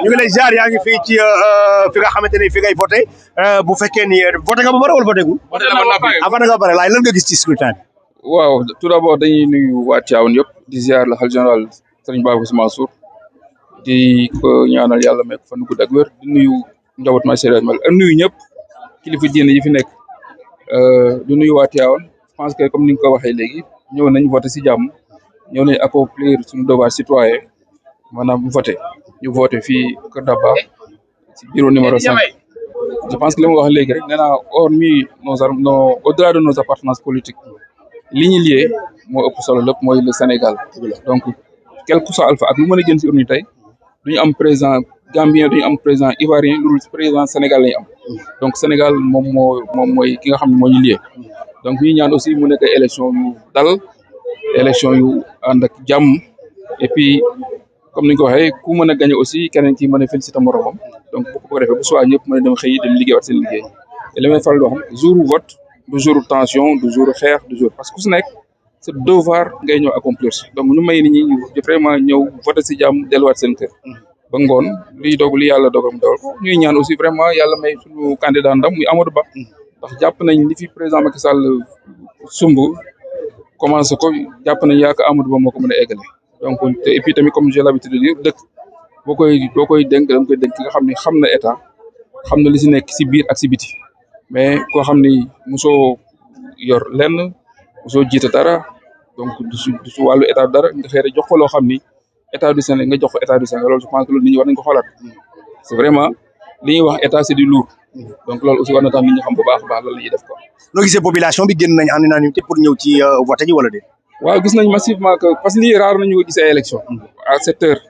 ñu ngi lay ziar yaa ngi fii ci fi nga xamante ni fi ngay voté bu fekkee ni voté nga ba pare wala voté gul. voté nga ba pare laay lan nga gis ci scrutin bi. waaw tout d'abord dañuy nuyu waa Tivaouane yëpp di ziar la xalifa général Serigne Babacar Sy Mansour di ko ñaanal yàlla may ko fan gudd ak wér di nuyu njaboot ma séeréer mal ak nuyu ñëpp kilifa diine yi fi nekk di nuyu waa Tivaouane je pense que comme ni nga ko waxee léegi ñëw nañ voté si jàmm ñëw nañ accomplir suñu devoir citoyen maanaam voté ñu voté fii Kër Daba si bureau numéro 5 je pense que li ma wax léegi rek nee naa hormis au-delà de nos appartenances politiques li ñu lié moo ëpp solo lépp mooy le Sénégal donc quel que soit alpha ak lu mën a gën si urne tey duñu am président gambien duñu am président ivoirien lu dul président Sénégal lañu am donc Sénégal moom mooy ki nga xam ne moo ñu lié donc ñu ñaan aussi mu nekk élection yu dal élection yu ànd ak jàmm et puis comme ni nga ko waxee ku mën a gagné aussi keneen ci mën a félicité moromam donc bu ko defee bu soobee ñëpp mën a dem xëy dem liggéey wat seen liggéey te li may faral di wax jour vote du jour tension du jour xeex du jour parce que ku si nekk c'est devoir ngay ñëw accomplir donc ñu may nit ñi vraiment ñëw voté si jàmm delluwaat seen kër ba ngoon liy doog li yàlla dogal mu dogal ko ñuy ñaan aussi vraiment yàlla may suñu candidat ndam muy Amadou Ba ndax jàpp nañ li fi président Macky Sall sumb commencé ko jàpp nañ yaa ko Amadou Ba moo ko mën a eggale donc et puis tamit comme j'ai l'habitude de dire dëkk boo koy dénk dama koy dénk ki nga xam ne xam na état xam na li si nekk si biir ak si biti mais koo xam ni mosoo yor lenn mosoo jiite dara donc du su wàllu état dara nga xëy jox ko loo xam ni état du Sénégal nga jox ko état du Sénégal loolu je pense que loolu nit ñi war nañ ko xoolaat c'est vraiment li ñuy wax état c'est du lourd donc loolu aussi war na tax nit ñi xam bu baax a baax loolu la ñuy def ko. noo gisee population bi génn nañ en unanimité pour ñëw ci vote ji wala déet. waaw gis nañ massivement que parce que lii rare nañu ko gis ay élection à 7 heures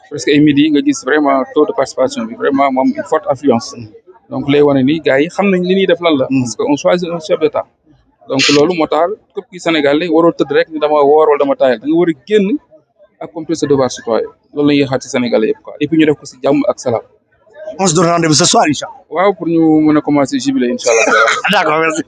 presque ay midi nga gis vraiment taux de participation bi vraiment moom une forte affluence donc lay wane ni gars yi xam nañ li ñuy def lan la. parce que on choisit un chef d'état donc loolu moo tax képp ki Sénégal la waroo tëdd rek ni dama woor wala dama taayal da nga war a génn accomplir ce devoir citoyen loolu la ñuy xaar ci Sénégal yëpp quoi et puis ñu def ko si jàmm ak salaam. on se donne rendez-vous ce soir incha allah. waaw pour ñu mën a commencer jubilé incha allah. d'accord merci.